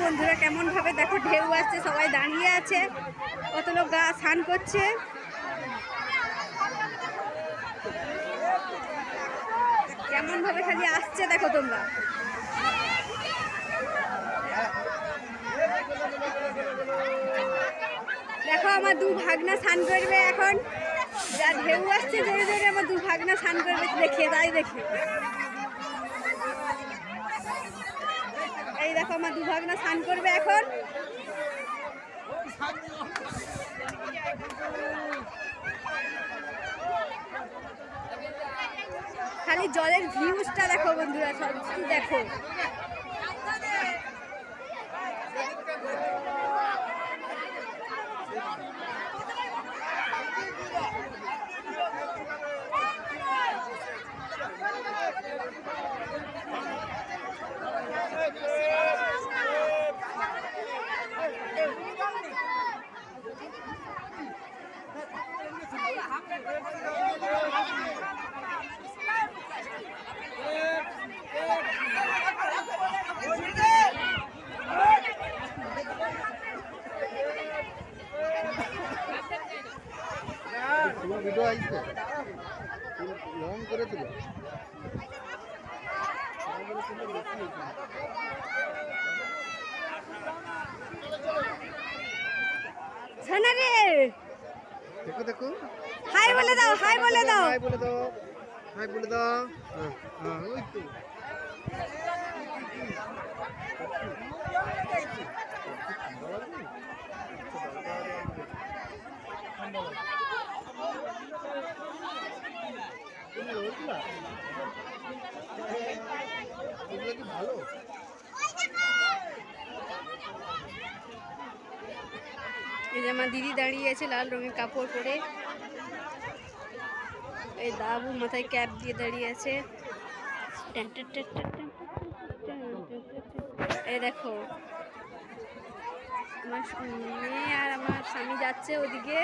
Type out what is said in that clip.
বন্ধুরা কেমন ভাবে দেখো ঢেউ আসছে, সবাই দাঁড়িয়ে আছে, কত লোক স্নান করছে। কেমন ভাবে খালি আসছে দেখো তোমরা। দেখো আমার দু ভাগনা স্নান করবে এখন, যা ঢেউ আসছে জোরে জোরে আমার দু ভাগনা স্নান করবে দেখে, তাই দেখে। এই দেখো আমার দু ভাগনা স্নান করবে এখন। খালি জলের ভিউজটা দেখো বন্ধুরা, সব কিছু দেখো। তোমার ভিডিও আইছে লং করে দিল। শোনা রে, দেখো দেখো, হাই বলে দাও, হাই বলে দাও, হাই বলে দাও, হাই বলে দাও। হ্যাঁ হ্যাঁ, ওই তো ভালো। এই যে আমার দিদি দাঁড়িয়ে আছে লাল রঙের কাপড় পরে, এই দাবু মাথায় ক্যাপ দিয়ে দাঁড়িয়ে আছে। এই দেখো আমার মেয়ে আর আমার স্বামী যাচ্ছে ওদিকে।